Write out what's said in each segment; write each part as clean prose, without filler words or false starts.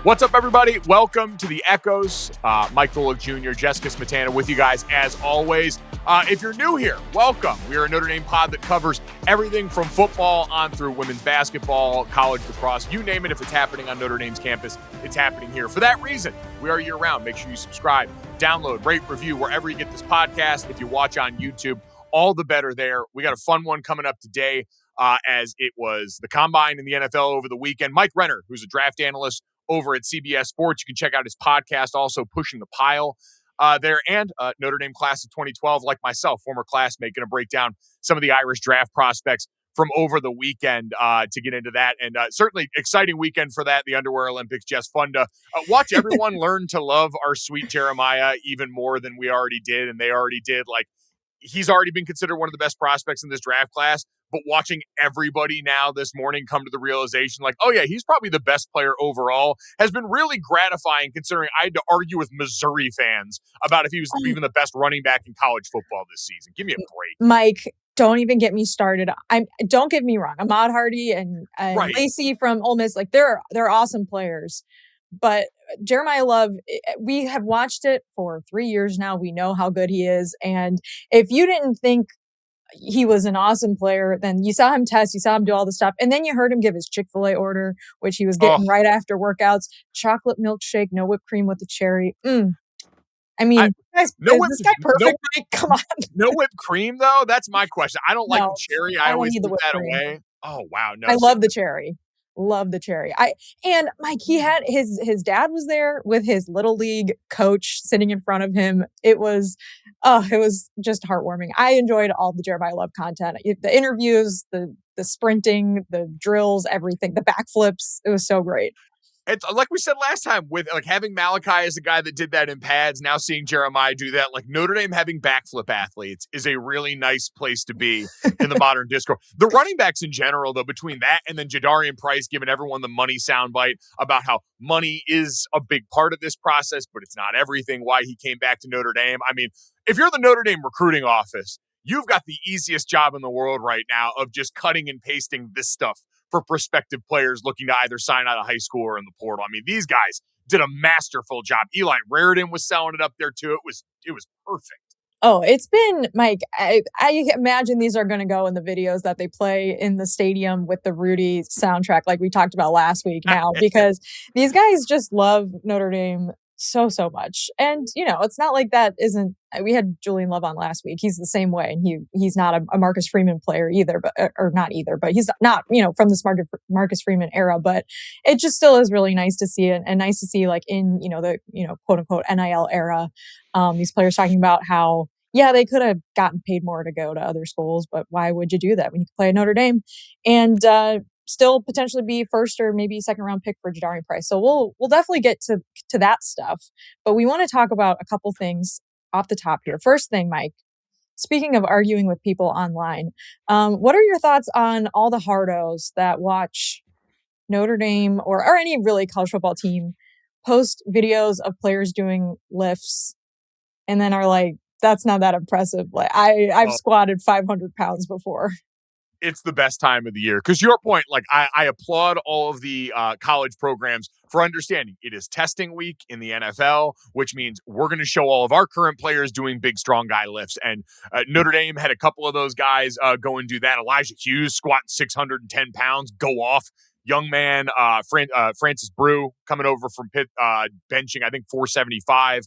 What's up, everybody? Welcome to the Echoes. Mike Golic Jr., Jessica Smetana with you guys as always. If you're new here, welcome. We are a Notre Dame pod that covers everything from football on through women's basketball, college lacrosse, you name it. If it's happening on Notre Dame's campus, it's happening here. For that reason, we are year-round. Make sure you subscribe, download, rate, review wherever you get this podcast. If you watch on YouTube, all the better there. We got a fun one coming up today as it was the Combine in the NFL over the weekend. Mike Renner, who's a draft analyst over at CBS Sports. You can check out his podcast, also Pushing the Pile there. And Notre Dame class of 2012, like myself, former classmate, going to break down some of the Irish draft prospects from over the weekend to get into that. And certainly exciting weekend for that, the Underwear Olympics. Just fun to watch everyone learn to love our sweet Jeremiyah even more than we already did. And they already did. Like, he's already been considered one of the best prospects in this draft class. But watching everybody now this morning come to the realization, like, oh, yeah, he's probably the best player overall, has been really gratifying, considering I had to argue with Missouri fans about if he was even the best running back in college football this season. Give me a break. Mike, don't even get me started. Don't get me wrong. Ahmad Hardy and Right. Lacey from Ole Miss, like, they're awesome players. But Jeremiyah Love, we have watched it for 3 years now. We know how good he is. And if you didn't think he was an awesome player, then you saw him test, you saw him do all the stuff, and then you heard him give his Chick-fil-A order, which he was getting right after workouts. Chocolate milkshake, no whipped cream with the cherry. I mean, is this guy perfect? Mike? Come on. No whipped cream, though? That's my question. I don't like the cherry. I always put that cream away. Oh, wow. No, I love the cherry. Love the cherry. And Mike, he had his dad was there with his little league coach sitting in front of him. It was just heartwarming. I enjoyed all the Jeremiyah Love content, the interviews, the sprinting, the drills, everything, the backflips. It was so great. It's like we said last time, with like having Malachi as a guy that did that in pads, now seeing Jeremiyah do that, like Notre Dame having backflip athletes is a really nice place to be in the modern discourse. The running backs in general, though, between that and then Jadarian Price giving everyone the money soundbite about how money is a big part of this process, but it's not everything, why he came back to Notre Dame. I mean, if you're the Notre Dame recruiting office, you've got the easiest job in the world right now of just cutting and pasting this stuff for prospective players looking to either sign out of high school or in the portal. I mean, these guys did a masterful job. Eli Raridan was selling it up there too. It was perfect. Oh, it's been, Mike, I imagine these are going to go in the videos that they play in the stadium with the Rudy soundtrack, like we talked about last week now, because these guys just love Notre Dame so much. And, you know, it's not like that isn't, we had Julian Love on last week. He's the same way. And he's not a Marcus Freeman player either, but he's not, you know, from this Marcus Freeman era, but it just still is really nice to see it, and nice to see, like, in, you know, the, you know, quote unquote NIL era, these players talking about how, yeah, they could have gotten paid more to go to other schools, but why would you do that when you can play at Notre Dame and still potentially be first or maybe second round pick for Jadarian Price? So we'll definitely get to that stuff, but we want to talk about a couple things off the top here. First thing, Mike, speaking of arguing with people online, what are your thoughts on all the hardos that watch Notre Dame or any really college football team post videos of players doing lifts and then are like, that's not that impressive? Like, I've squatted 500 pounds before. It's the best time of the year. Because your point, like, I applaud all of the college programs for understanding it is testing week in the NFL, which means we're going to show all of our current players doing big, strong guy lifts. And Notre Dame had a couple of those guys go and do that. Elijah Hughes squatting 610 pounds, go off. Young man, Francis Brew coming over from Pitt, benching, I think, 475.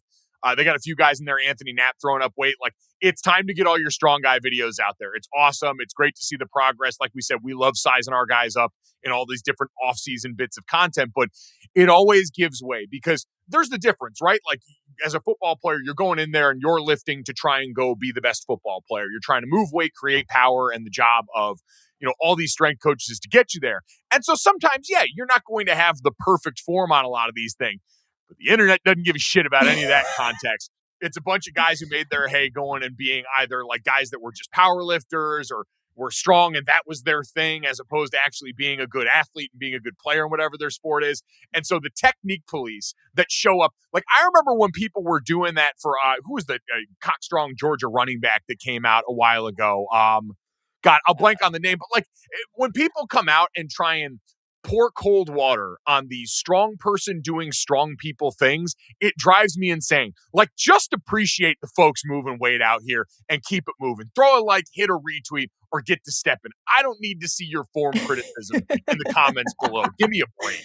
They got a few guys in there, Anthony Knapp throwing up weight. Like, it's time to get all your strong guy videos out there. It's awesome. It's great to see the progress. Like we said, we love sizing our guys up in all these different off-season bits of content, but it always gives way because there's the difference, right? Like, as a football player, you're going in there and you're lifting to try and go be the best football player. You're trying to move weight, create power, and the job of, you know, all these strength coaches to get you there. And so sometimes, yeah, you're not going to have the perfect form on a lot of these things. But the internet doesn't give a shit about any of that context. It's a bunch of guys who made their hay going and being either like guys that were just power lifters or were strong and that was their thing, as opposed to actually being a good athlete and being a good player in whatever their sport is. And so the technique police that show up, like, I remember when people were doing that for, who was the cockstrong Georgia running back that came out a while ago? God, I'll blank on the name, but like when people come out and try and pour cold water on the strong person doing strong people things, it drives me insane. Like, just appreciate the folks moving weight out here and keep it moving. Throw a like, hit a retweet, or get to stepping. I don't need to see your form criticism in the comments below. Give me a break.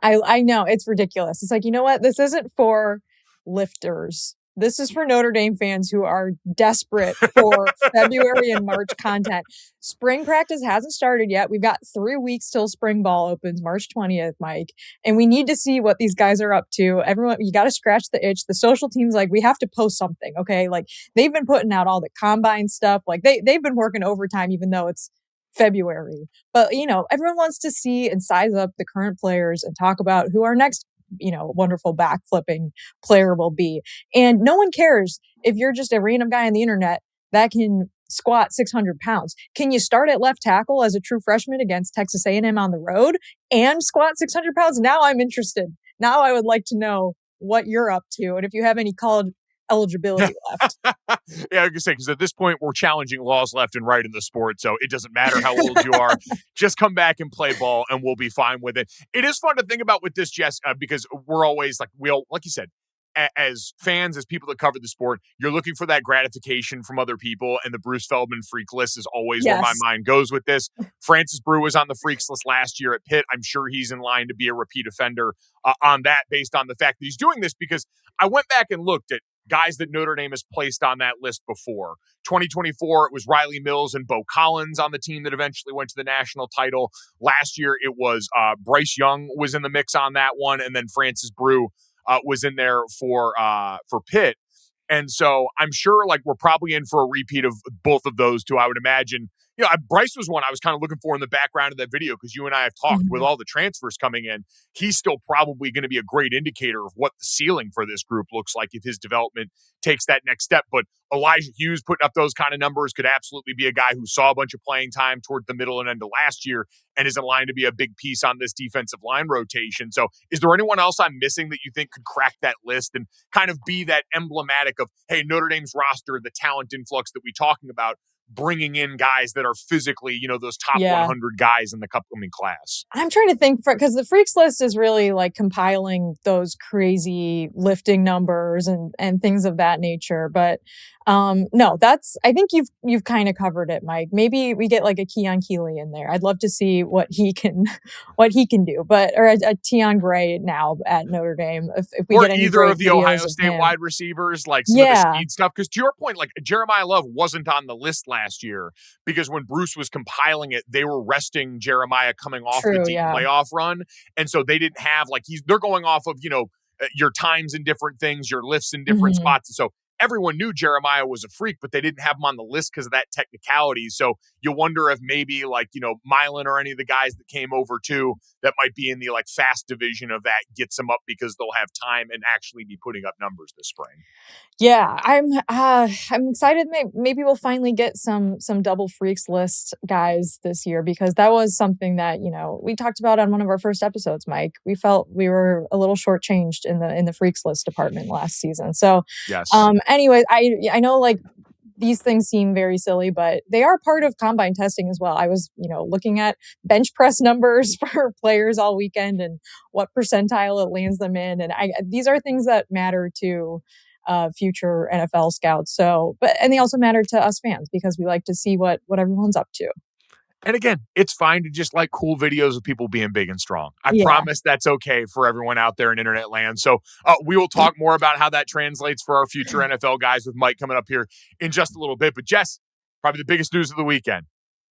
I know, it's ridiculous. It's like, you know what? This isn't for lifters. This is for Notre Dame fans who are desperate for February and March content. Spring practice hasn't started yet. We've got 3 weeks till spring ball opens, March 20th, Mike. And we need to see what these guys are up to. Everyone, you got to scratch the itch. The social team's like, we have to post something, okay? Like, they've been putting out all the combine stuff. Like, they've been working overtime, even though it's February. But, you know, everyone wants to see and size up the current players and talk about who our next, you know, wonderful backflipping player will be. And no one cares if you're just a random guy on the internet that can squat 600 pounds. Can you start at left tackle as a true freshman against Texas A&M on the road and squat 600 pounds? Now I'm interested. Now I would like to know what you're up to and if you have any college eligibility left. Yeah, I can say, because at this point we're challenging laws left and right in the sport, so it doesn't matter how old you are. Just come back and play ball, and we'll be fine with it. It is fun to think about with this, Jess, because we're always like you said, as fans, as people that cover the sport, you're looking for that gratification from other people, and the Bruce Feldman freak list is always where my mind goes with this. Francis Brew was on the freaks list last year at Pitt. I'm sure he's in line to be a repeat offender on that, based on the fact that he's doing this, because I went back and looked at guys that Notre Dame has placed on that list before. 2024, it was Riley Mills and Bo Collins on the team that eventually went to the national title. Last year, it was Bryce Young was in the mix on that one, and then Francis Brew was in there for Pitt. And so I'm sure like we're probably in for a repeat of both of those two, I would imagine. You know, Bryce was one I was kind of looking for in the background of that video, because you and I have talked with all the transfers coming in. He's still probably going to be a great indicator of what the ceiling for this group looks like if his development takes that next step. But Elijah Hughes putting up those kind of numbers could absolutely be a guy who saw a bunch of playing time toward the middle and end of last year and is in line to be a big piece on this defensive line rotation. So is there anyone else I'm missing that you think could crack that list and kind of be that emblematic of, hey, Notre Dame's roster, the talent influx that we're talking about, bringing in guys that are physically, you know, those top 100 guys in the upcoming class? I'm trying to think, because the freaks list is really like compiling those crazy lifting numbers and things of that nature. But no, I think you've kind of covered it, Mike. Maybe we get like a Keon Keeley in there. I'd love to see what he can do, or a Tion Gray now at Notre Dame. If we or get any either of the Ohio State him. wide receivers, like some of the speed stuff. Because to your point, like Jeremiyah Love wasn't on the list last year because when Bruce was compiling it, they were resting Jeremiyah coming off the deep playoff run. And so they didn't have they're going off of, you know, your times in different things, your lifts in different spots. And so everyone knew Jeremiyah was a freak, but they didn't have him on the list because of that technicality. So you wonder if maybe Milan or any of the guys that came over too that might be in the fast division of that gets them up because they'll have time and actually be putting up numbers this spring. Yeah, I'm excited. Maybe we'll finally get some double freaks list guys this year, because that was something that, you know, we talked about on one of our first episodes, Mike. We felt we were a little shortchanged in the freaks list department last season. So yes. Anyways, I know these things seem very silly, but they are part of combine testing as well. I was, looking at bench press numbers for players all weekend and what percentile it lands them in. And these are things that matter to future NFL scouts. And they also matter to us fans because we like to see what everyone's up to. And again, it's fine to just like cool videos of people being big and strong. I promise that's okay for everyone out there in internet land. So we will talk more about how that translates for our future NFL guys with Mike coming up here in just a little bit. But Jess, probably the biggest news of the weekend.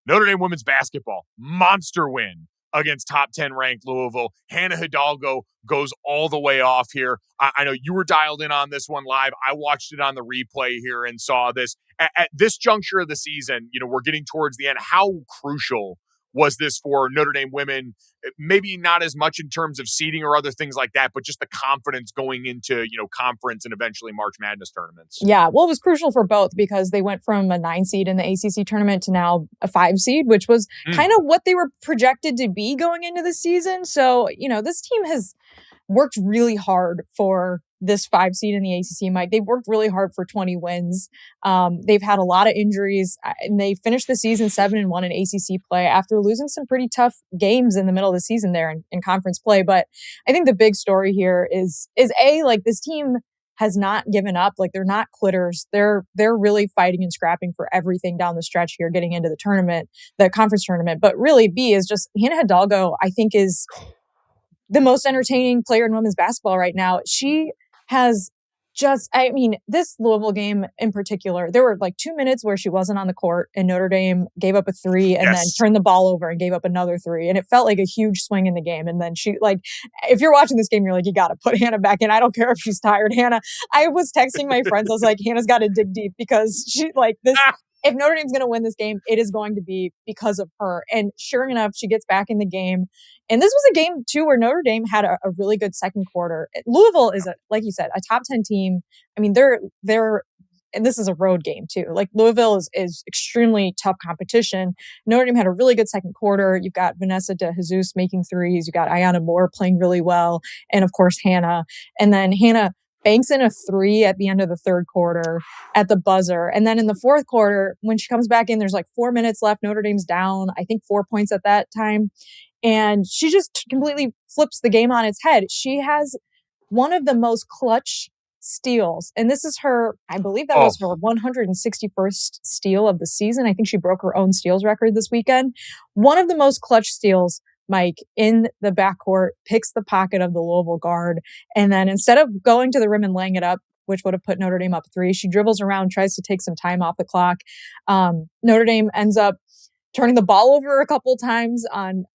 Notre Dame women's basketball, monster win against top 10 ranked Louisville. Hannah Hidalgo goes all the way off here. I know you were dialed in on this one live. I watched it on the replay here and saw this. At this juncture of the season, we're getting towards the end. How crucial was this for Notre Dame women? Maybe not as much in terms of seeding or other things like that, but just the confidence going into, conference and eventually March Madness tournaments. Yeah, well, it was crucial for both because they went from a 9 seed in the ACC tournament to now a 5 seed, which was kind of what they were projected to be going into the season. So, this team has worked really hard for this 5 seed in the ACC, Mike. They've worked really hard for 20 wins. They've had a lot of injuries, and they finished the season 7-1 in ACC play after losing some pretty tough games in the middle of the season there in conference play. But I think the big story here is like this team has not given up. Like they're not quitters. They're really fighting and scrapping for everything down the stretch here, getting into the tournament, the conference tournament. But really, B is just Hannah Hidalgo, I think, is the most entertaining player in women's basketball right now. She has this Louisville game in particular, there were like 2 minutes where she wasn't on the court and Notre Dame gave up a 3 and then turned the ball over and gave up another 3. And it felt like a huge swing in the game. And then she, like, if you're watching this game, you're like, you got to put Hannah back in. I don't care if she's tired. Hannah, I was texting my friends. I was like, Hannah's got to dig deep because she like this. If Notre Dame's going to win this game, it is going to be because of her. And sure enough, she gets back in the game. And this was a game, too, where Notre Dame had a really good second quarter. Louisville is, like you said, a top 10 team. I mean, they're and this is a road game, too. Like, Louisville is extremely tough competition. Notre Dame had a really good second quarter. You've got Vanessa de Jesus making threes. You got Ayanna Moore playing really well. And, of course, Hannah. And then Hannah banks in a 3 at the end of the third quarter at the buzzer. And then in the fourth quarter, when she comes back in, there's like 4 minutes left. Notre Dame's down, I think 4 points at that time. And she just completely flips the game on its head. She has one of the most clutch steals. And this is her, I believe that was her 161st steal of the season. I think she broke her own steals record this weekend. One of the most clutch steals, Mike, in the backcourt, picks the pocket of the Louisville guard. And then instead of going to the rim and laying it up, which would have put Notre Dame up 3, she dribbles around, tries to take some time off the clock. Notre Dame ends up turning the ball over a couple times on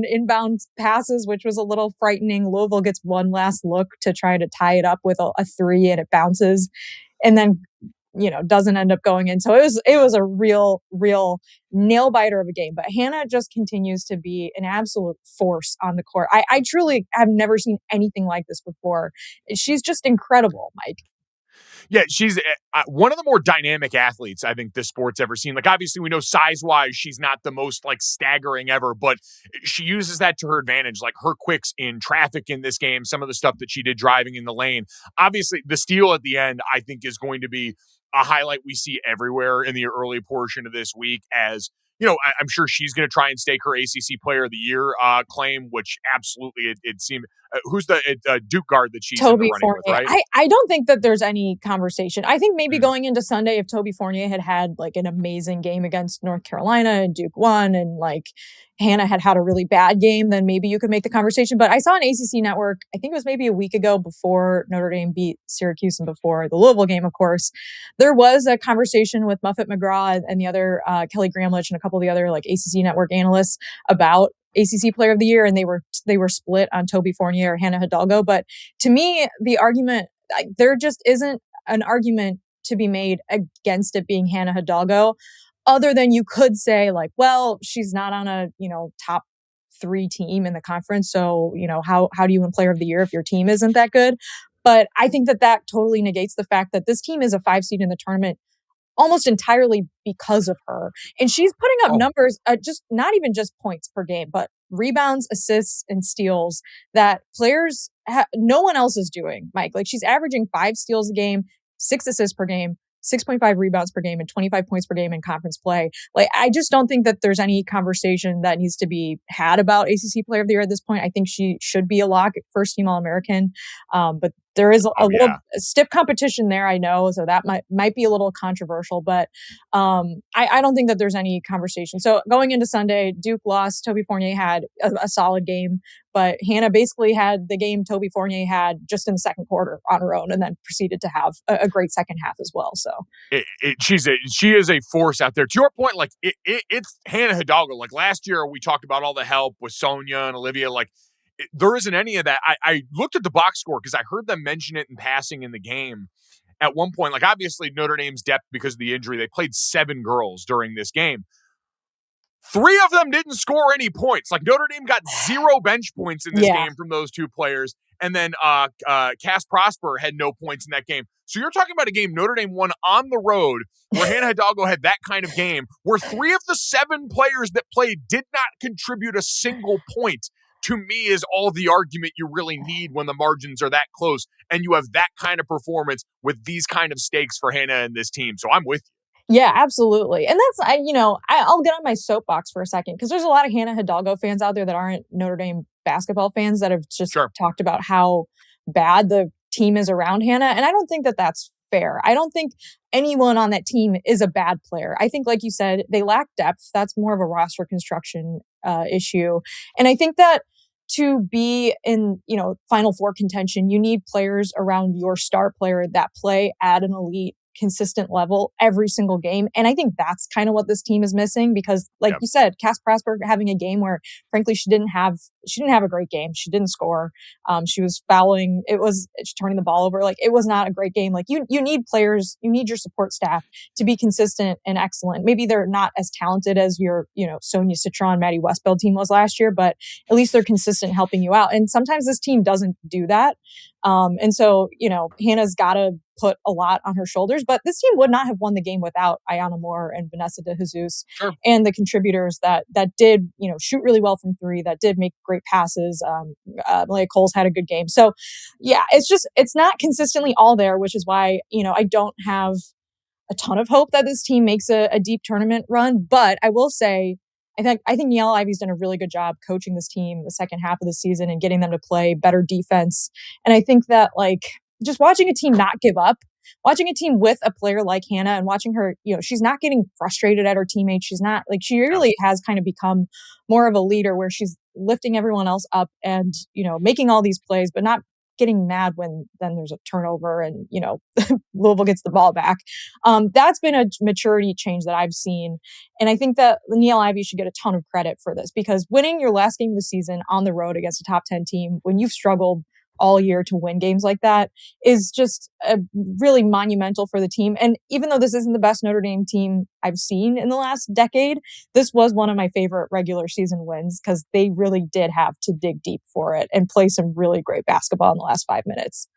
inbound passes, which was a little frightening. Louisville gets one last look to try to tie it up with a 3, and it bounces. And then, doesn't end up going in. So it was a real nail biter of a game. But Hannah just continues to be an absolute force on the court. I truly have never seen anything like this before. She's just incredible, Mike. Yeah, she's one of the more dynamic athletes I think this sport's ever seen. Like, obviously, we know size-wise, she's not the most, like, staggering ever, but she uses that to her advantage. Like, her quicks in traffic in this game, some of the stuff that she did driving in the lane. Obviously, the steal at the end, I think, is going to be a highlight we see everywhere in the early portion of this week as, I'm sure she's going to try and stake her ACC Player of the Year claim, which absolutely it seemed. Who's the Duke guard that she's Toby in the running Fournier. with, right? I don't think that there's any conversation. I think maybe going into Sunday, if Toby Fournier had like an amazing game against North Carolina and Duke won, and like Hannah had a really bad game, then maybe you could make the conversation. But I saw on ACC Network, I think it was maybe a week ago before Notre Dame beat Syracuse and before the Louisville game, of course, there was a conversation with Muffet McGraw and the other Kelly Gramlich and a couple of the other like ACC Network analysts about ACC Player of the Year, and they were split on Toby Fournier or Hannah Hidalgo. But to me, the argument, there just isn't an argument to be made against it being Hannah Hidalgo, other than you could say like, well, she's not on a top 3 team in the conference, so how do you win Player of the Year if your team isn't that good? But I think that totally negates the fact that this team is a 5 seed in the tournament almost entirely because of her. And she's putting up numbers, just not even just points per game, but rebounds, assists, and steals that players, no one else is doing, Mike. Like, she's averaging 5 steals a game, 6 assists per game, 6.5 rebounds per game, and 25 points per game in conference play. Like, I just don't think that there's any conversation that needs to be had about ACC Player of the Year at this point. I think she should be a lock, first team All-American. But there is a little stiff competition there, I know, so that might be a little controversial, but I don't think that there's any conversation. So going into Sunday, Duke lost. Toby Fournier had a solid game, but Hannah basically had the game Toby Fournier had just in the second quarter on her own, and then proceeded to have a great second half as well. So she is a force out there. To your point, like it's Hannah Hidalgo. Like last year, we talked about all the help with Sonia and Olivia. Like, there isn't any of that. I looked at the box score because I heard them mention it in passing in the game at one point. Like, obviously, Notre Dame's depth because of the injury. They played 7 girls during this game. 3 of them didn't score any points. Like, Notre Dame got 0 bench points in this game from those 2 players. And then Cass Prosper had no points in that game. So you're talking about a game Notre Dame won on the road where Hannah Hidalgo had that kind of game where 3 of the 7 players that played did not contribute a single point. to me is all the argument you really need when the margins are that close and you have that kind of performance with these kind of stakes for Hannah and this team. So I'm with you. Yeah, absolutely. And that's, I'll get on my soapbox for a second because there's a lot of Hannah Hidalgo fans out there that aren't Notre Dame basketball fans that have just talked about how bad the team is around Hannah. And I don't think that that's fair. I don't think anyone on that team is a bad player. I think, like you said, they lack depth. That's more of a roster construction issue. And I think that to be in, Final Four contention, you need players around your star player that play at an elite consistent level every single game. And I think that's kind of what this team is missing because like you said, Cass Prasberg having a game where frankly she didn't have a great game. She didn't score. She was fouling. She's turning the ball over. Like it was not a great game. Like you need players, you need your support staff to be consistent and excellent. Maybe they're not as talented as your, Sonia Citron, Maddie Westbeld team was last year, but at least they're consistent helping you out. And sometimes this team doesn't do that. And so, Hannah's got to put a lot on her shoulders, but this team would not have won the game without Ayana Moore and Vanessa De Jesus and the contributors that did, shoot really well from three, that did make great passes. Malachi Coles had a good game. So yeah, it's not consistently all there, which is why, I don't have a ton of hope that this team makes a deep tournament run, but I will say, I think Niele Ivey's done a really good job coaching this team the second half of the season and getting them to play better defense. And I think that just watching a team not give up, watching a team with a player like Hannah and watching her, she's not getting frustrated at her teammates. She's not she really has kind of become more of a leader where she's lifting everyone else up and, making all these plays, but not getting mad when then there's a turnover and, Louisville gets the ball back. That's been a maturity change that I've seen. And I think that Niele Ivey should get a ton of credit for this because winning your last game of the season on the road against a top 10 team when you've struggled all year to win games like that is just really monumental for the team. And even though this isn't the best Notre Dame team I've seen in the last decade, this was one of my favorite regular season wins because they really did have to dig deep for it and play some really great basketball in the last 5 minutes.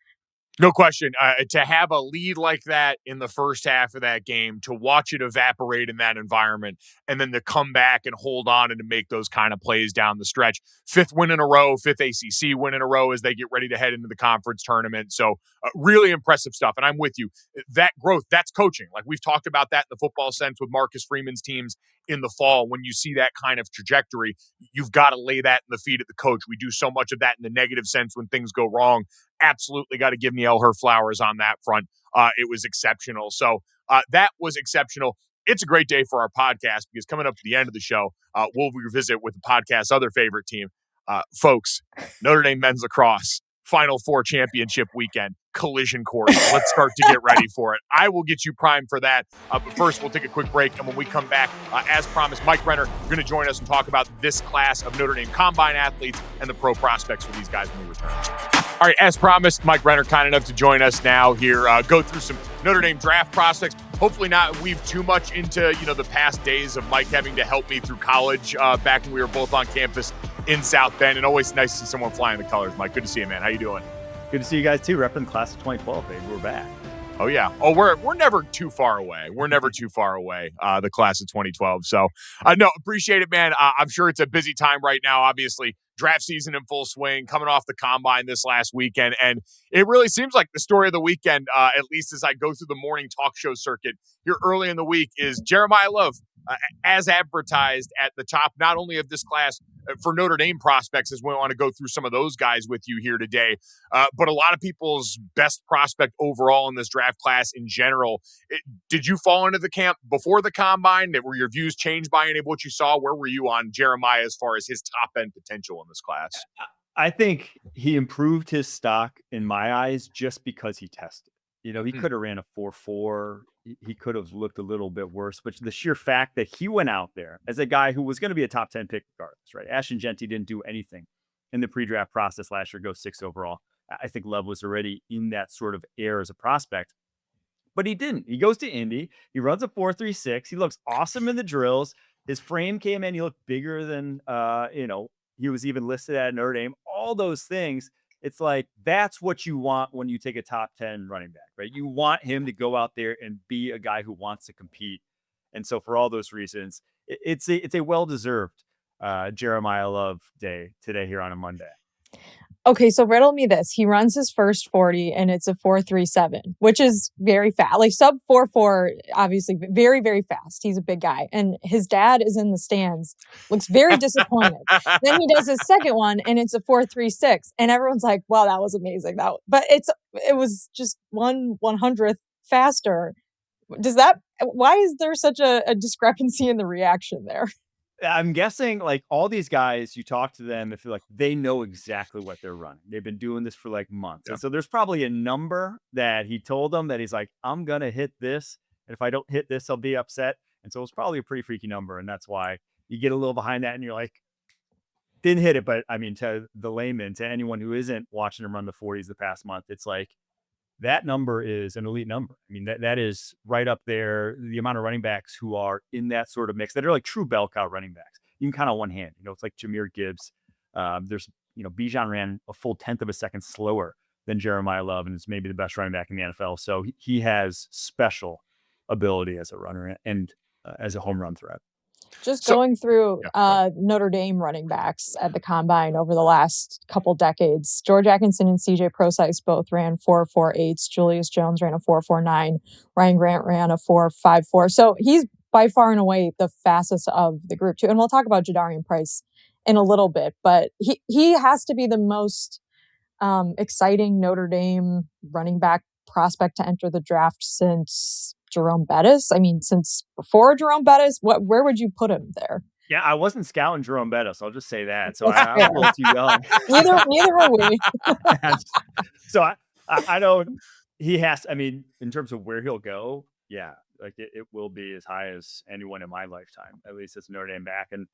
No question. To have a lead like that in the first half of that game, to watch it evaporate in that environment, and then to come back and hold on and to make those kind of plays down the stretch. Fifth win in a row, fifth ACC win in a row as they get ready to head into the conference tournament. So really impressive stuff. And I'm with you. That growth, that's coaching. Like we've talked about that in the football sense with Marcus Freeman's teams in the fall. When you see that kind of trajectory, you've got to lay that in the feet of the coach. We do so much of that in the negative sense when things go wrong. Absolutely got to give Niele her flowers on that front. It was exceptional. So that was exceptional. It's a great day for our podcast because coming up to the end of the show, we'll revisit with the podcast's other favorite team. Folks, Notre Dame men's lacrosse, Final Four championship weekend, collision course. Let's start to get ready for it. I will get you primed for that. But first, we'll take a quick break. And when we come back, as promised, Mike Renner is going to join us and talk about this class of Notre Dame Combine athletes and the pro prospects for these guys when we return. All right, as promised, Mike Renner kind enough to join us now here. Go through some Notre Dame draft prospects. Hopefully not weave too much into, the past days of Mike having to help me through college back when we were both on campus in South Bend. And always nice to see someone flying the colors, Mike. Good to see you, man. How you doing? Good to see you guys, too. Repping the class of 2012, baby. We're back. Oh, yeah. Oh, we're never too far away. We're never too far away, the class of 2012. So, no, appreciate it, man. I'm sure it's a busy time right now, obviously. Draft season in full swing, coming off the combine this last weekend. And it really seems like the story of the weekend, at least as I go through the morning talk show circuit here early in the week, is Jeremiyah Love, as advertised at the top, not only of this class for Notre Dame prospects, as we want to go through some of those guys with you here today, but a lot of people's best prospect overall in this draft class in general. Did you fall into the camp before the combine? Were your views changed by any of what you saw? Where were you on Jeremiyah as far as his top end potential in this class? I think he improved his stock in my eyes just because he tested. He could have ran a 4.4. He could have looked a little bit worse, but the sheer fact that he went out there as a guy who was going to be a top 10 pick regardless, right? Ashton Genty didn't do anything in the pre-draft process last year, go 6 overall. I think Love was already in that sort of air as a prospect, but he didn't. He goes to Indy. He runs a 4.36. He looks awesome in the drills. His frame came in. He looked bigger than, he was even listed at Notre Dame. All those things. It's like, that's what you want when you take a top 10 running back, right? You want him to go out there and be a guy who wants to compete. And so for all those reasons, it's a well-deserved Jeremiyah Love day today here on a Monday. Okay, so riddle me this. He runs his first 40 and it's a 4.37, which is very fast. Like sub 4.4, obviously very, very fast. He's a big guy. And his dad is in the stands, looks very disappointed. Then he does his second one and it's a 4.36. And everyone's like, wow, that was amazing. But it was just 1/100th faster. Why is there such a discrepancy in the reaction there? I'm guessing like all these guys, you talk to them, if like they know exactly what they're running. They've been doing this for like months. Yeah. And so there's probably a number that he told them that he's like, I'm going to hit this. And if I don't hit this, I'll be upset. And so it's probably a pretty freaky number. And that's why you get a little behind that and you're like, didn't hit it. But I mean, to the layman, to anyone who isn't watching him run the 40s the past month, it's like, that number is an elite number. I mean, that is right up there. The amount of running backs who are in that sort of mix that are like true bell cow running backs. You can count on one hand. It's like Jahmyr Gibbs. There's, Bijan ran a full 1/10 of a second slower than Jeremiyah Love, and is maybe the best running back in the NFL. So he has special ability as a runner and as a home run threat. Going through Notre Dame running backs at the combine over the last couple decades, George Atkinson and CJ Prosise both ran 4.48s. Julius Jones ran a 4.49. Ryan Grant ran a 4.54. So he's by far and away the fastest of the group too. And we'll talk about Jadarian Price in a little bit, but he has to be the most exciting Notre Dame running back prospect to enter the draft since Jerome Bettis. I mean, since before Jerome Bettis, where would you put him there? Yeah, I wasn't scouting Jerome Bettis. I'll just say that. So I'm a little too young. Neither are we. So I don't. He has. I mean, in terms of where he'll go, yeah, like it will be as high as anyone in my lifetime, at least as a Notre Dame back. And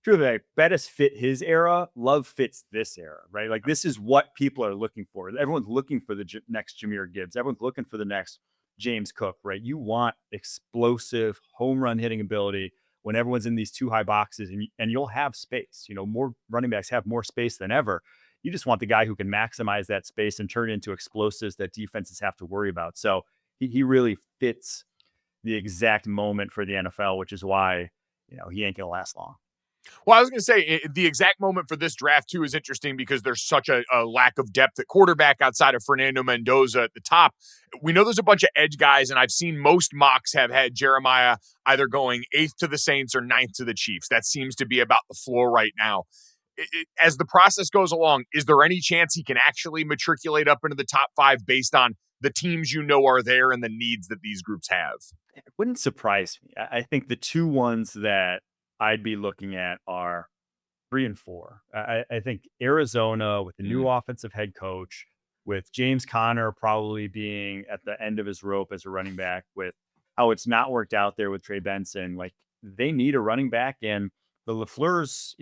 truly, like, Bettis fit his era. Love fits this era, right? Like this is what people are looking for. Everyone's looking for the next Jahmyr Gibbs. Everyone's looking for the next James Cook, right? You want explosive home run hitting ability when everyone's in these two high boxes, and you'll have space. More running backs have more space than ever. You just want the guy who can maximize that space and turn it into explosives that defenses have to worry about. So he really fits the exact moment for the NFL, which is why, he ain't going to last long. Well, I was going to say the exact moment for this draft, too, is interesting because there's such a lack of depth at quarterback outside of Fernando Mendoza at the top. We know there's a bunch of edge guys, and I've seen most mocks have had Jeremiah either going 8th to the Saints or 9th to the Chiefs. That seems to be about the floor right now. As the process goes along, is there any chance he can actually matriculate up into the top 5 based on the teams are there and the needs that these groups have? It wouldn't surprise me. I think the two ones that I'd be looking at are 3 and 4. I think Arizona with the new offensive head coach, with James Conner probably being at the end of his rope as a running back, with how it's not worked out there with Trey Benson, like they need a running back. And the LaFleur's,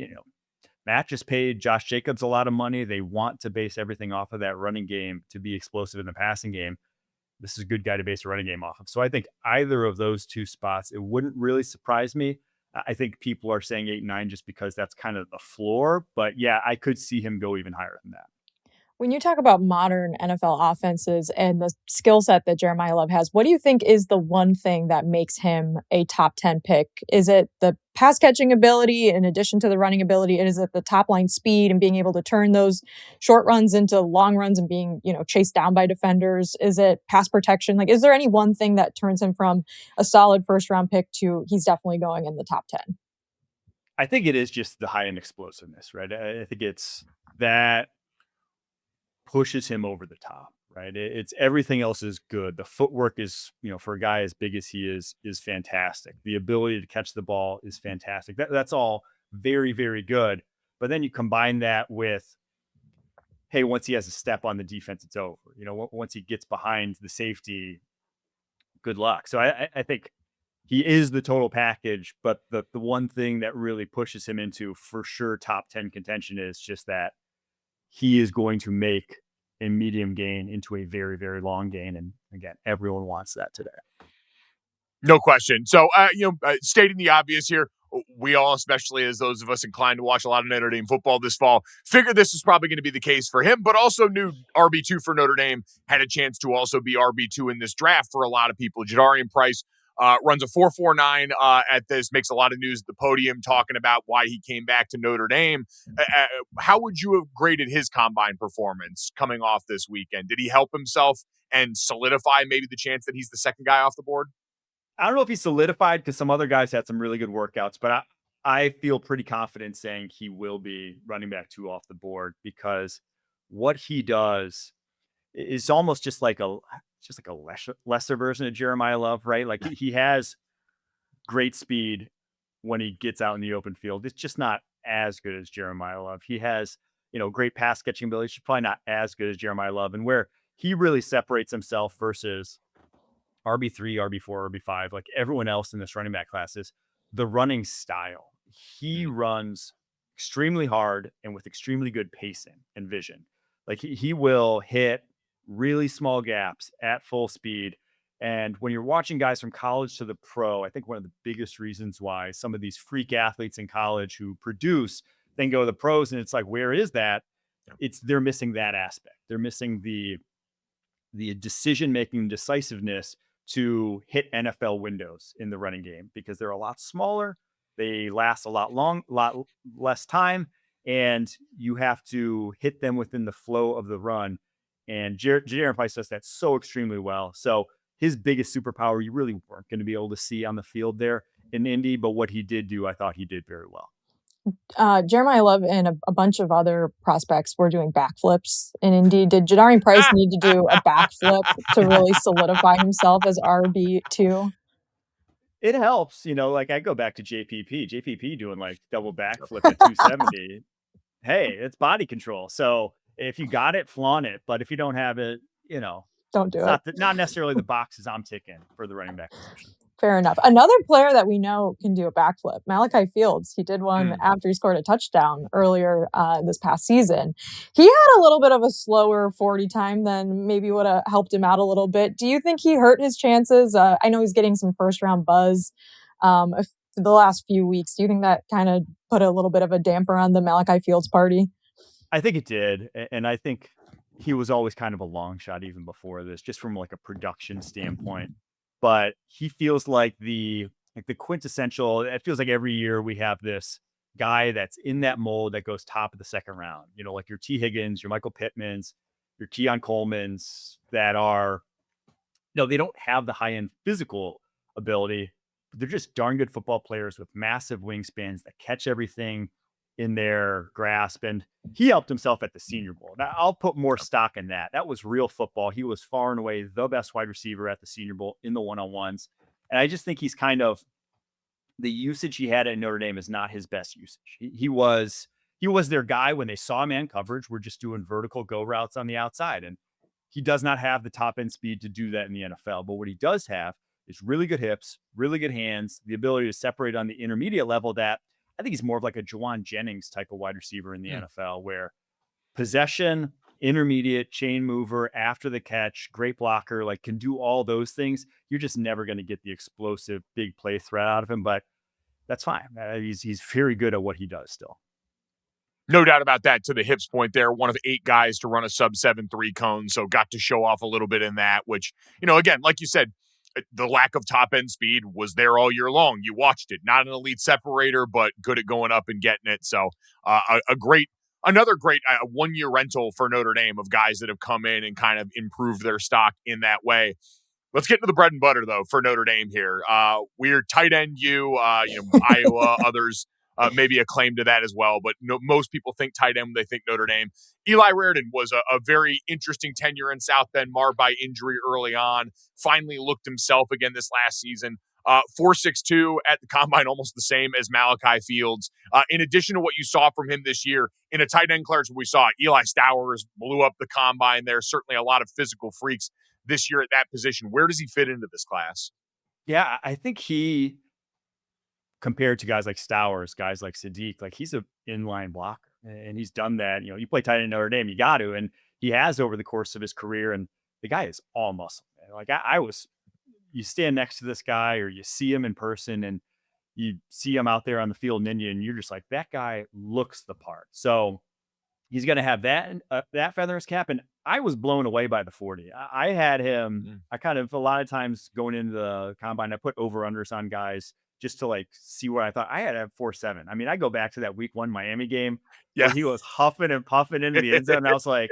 Matt just paid Josh Jacobs a lot of money. They want to base everything off of that running game to be explosive in the passing game. This is a good guy to base a running game off of. So I think either of those two spots, it wouldn't really surprise me. I think people are saying 8 and 9 just because that's kind of the floor. But yeah, I could see him go even higher than that. When you talk about modern NFL offenses and the skill set that Jeremiah Love has, what do you think is the one thing that makes him a top 10 pick? Is it the pass catching ability in addition to the running ability? Is it the top line speed and being able to turn those short runs into long runs and being, chased down by defenders? Is it pass protection? Like, is there any one thing that turns him from a solid first round pick to he's definitely going in the top 10? I think it is just the high end explosiveness, right? I think it's that pushes him over the top, right? It's everything else is good. The footwork is, for a guy as big as he is fantastic. The ability to catch the ball is fantastic. That's all very, very good. But then you combine that with, hey, once he has a step on the defense, it's over. Once he gets behind the safety, good luck. So I think he is the total package, but the one thing that really pushes him into for sure top 10 contention is just that he is going to make a medium gain into a very, very long gain. And again, everyone wants that today. No question. So, stating the obvious here, we all, especially as those of us inclined to watch a lot of Notre Dame football this fall, figured this was probably going to be the case for him, but also knew RB2 for Notre Dame had a chance to also be RB2 in this draft for a lot of people. Jadarian Price runs a 4.49 at this, makes a lot of news at the podium talking about why he came back to Notre Dame. How would you have graded his combine performance coming off this weekend? Did he help himself and solidify maybe the chance that he's the second guy off the board? I don't know if he solidified because some other guys had some really good workouts, but I feel pretty confident saying he will be running back 2 off the board because what he does is almost just like a lesser version of Jeremiyah Love, right? Like he has great speed when he gets out in the open field. It's just not as good as Jeremiyah Love. He has, great pass catching ability. She's probably not as good as Jeremiyah Love. And where he really separates himself versus RB3, RB4, RB5, like everyone else in this running back class is the running style. He runs extremely hard and with extremely good pacing and vision. Like he will hit really small gaps at full speed. And when you're watching guys from college to the pro, I think one of the biggest reasons why some of these freak athletes in college who produce then go to the pros, and it's like, where is that? They're missing that aspect. They're missing the decision-making decisiveness to hit NFL windows in the running game because they're a lot smaller. They last a lot less time, and you have to hit them within the flow of the run. And Jadarian Price does that so extremely well. So his biggest superpower, you really weren't going to be able to see on the field there in Indy, but what he did do, I thought he did very well. Jeremiyah Love and a bunch of other prospects were doing backflips in Indy. Did Jadarian Price need to do a backflip to really solidify himself as RB2? It helps, like I go back to JPP doing like double backflip at 270. Hey, it's body control. So if you got it, flaunt it. But if you don't have it, don't do it. Not necessarily the boxes I'm ticking for the running back position. Fair enough. Another player that we know can do a backflip, Malachi Fields. He did one after he scored a touchdown earlier this past season. He had a little bit of a slower 40 time than maybe would have helped him out a little bit. Do you think he hurt his chances? I know he's getting some first round buzz the last few weeks. Do you think that kind of put a little bit of a damper on the Malachi Fields party? I think it did. And I think he was always kind of a long shot even before this, just from like a production standpoint. But he feels like the quintessential. It feels like every year we have this guy that's in that mold that goes top of the second round. Like your T. Higgins, your Michael Pittmans, your Keon Colemans that are, they don't have the high end physical ability, but they're just darn good football players with massive wingspans that catch everything in their grasp. And he helped himself at the Senior Bowl. Now, I'll put more stock in that. That was real football. He was far and away the best wide receiver at the Senior Bowl in the one-on-ones. And I just think he's kind of, the usage he had at Notre Dame is not his best usage. He was their guy when they saw man coverage. We're just doing vertical go routes on the outside. And he does not have the top end speed to do that in the NFL. But what he does have is really good hips, really good hands, the ability to separate on the intermediate level that I think he's more of like a Juwan Jennings type of wide receiver in the NFL, where possession, intermediate, chain mover, after the catch, great blocker, like can do all those things. You're just never going to get the explosive big play threat out of him, but that's fine. He's very good at what he does still. No doubt about that. To the hips point there, one of 8 guys to run a sub 7.3 cone, so got to show off a little bit in that, which, again, like you said, the lack of top end speed was there all year long. You watched it, not an elite separator, but good at going up and getting it. So another great 1-year rental for Notre Dame of guys that have come in and kind of improved their stock in that way. Let's get into the bread and butter though for Notre Dame here. We're tight end Iowa, others maybe a claim to that as well, but most people think tight end when they think Notre Dame. Eli Raridon was a very interesting tenure in South Bend, marred by injury early on. Finally looked himself again this last season. 4.62 at the combine, almost the same as Malachi Fields. In addition to what you saw from him this year, in a tight end class, we saw Eli Stowers blew up the combine there. Certainly a lot of physical freaks this year at that position. Where does he fit into this class? Yeah, I think he, compared to guys like Stowers, guys like Sadiq, like he's an inline blocker, and he's done that. You play tight end in Notre Dame, you got to, and he has over the course of his career. And the guy is all muscle. Like you stand next to this guy or you see him in person and you see him out there on the field in Indy, and you're just like, that guy looks the part. So he's going to have that feather in his cap. And I was blown away by the 40. I had him. I kind of, a lot of times going into the combine, I put over-unders on guys just to like see what I thought. I had 4.7. I mean, I go back to that week 1 Miami game where he was huffing and puffing into the end zone. And I was like,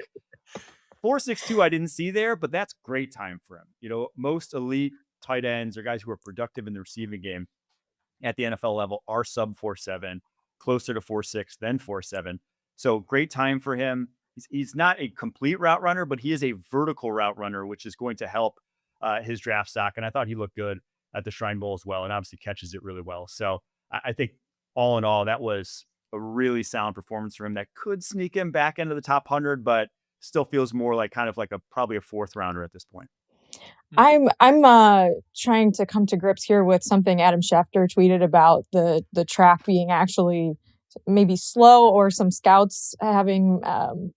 4.62 I didn't see there, but that's great time for him. You know, most elite tight ends or guys who are productive in the receiving game at the NFL level are sub 4.7, closer to 4.6 than 4.7. So great time for him. He's not a complete route runner, but he is a vertical route runner, which is going to help his draft stock. And I thought he looked good at the Shrine Bowl as well, and obviously catches it really well. So I think all in all, that was a really sound performance for him that could sneak him back into the top 100, but still feels more like kind of like probably a 4th rounder at this point. I'm trying to come to grips here with something Adam Schefter tweeted about the track being actually maybe slow, or some scouts having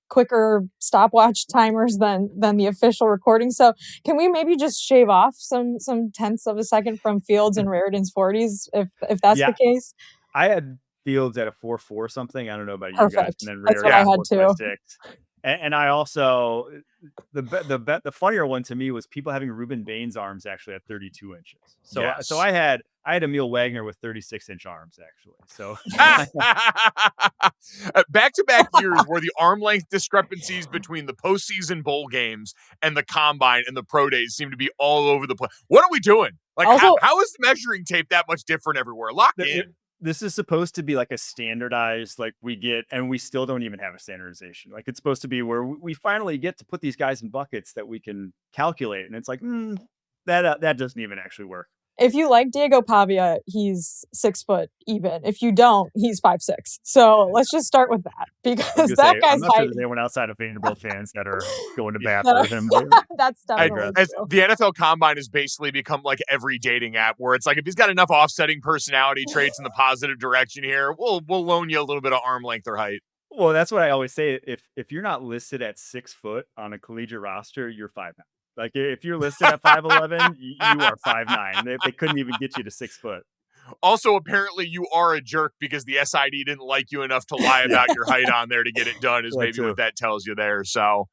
quicker stopwatch timers than the official recording. So can we maybe just shave off some tenths of a second from Fields and Raridan's 40s if that's the case? I had Fields at a 4.4 something. I don't know about you guys. And then That's what I had too. And I also, the funnier one to me was people having Ruben Bain's arms actually at 32 inches. So I had Emil Wagner with 36-inch arms actually. So back-to-back years where the arm length discrepancies between the postseason bowl games and the combine and the pro days seem to be all over the place. What are we doing? Like, also, how is the measuring tape that much different everywhere? Locked in. This is supposed to be like a standardized, like we get, and we still don't even have a standardization. Like it's supposed to be where we finally get to put these guys in buckets that we can calculate. And it's like, that doesn't even actually work. If you like Diego Pavia, he's 6 foot even. If you don't, he's 5'6". So let's just start with that, because that guy's I'm not sure there's anyone outside of Vanderbilt fans that are going to bat for him. That's definitely true. The NFL Combine has basically become like every dating app, where it's like, if he's got enough offsetting personality traits in the positive direction here, we'll loan you a little bit of arm length or height. Well, that's what I always say. If you're not listed at 6 foot on a collegiate roster, you're 5'9". Like if you're listed at 5'11", you are 5'9". They couldn't even get you to 6 foot. Also, apparently you are a jerk because the SID didn't like you enough to lie about your height on there to get it done, is maybe what that tells you there. So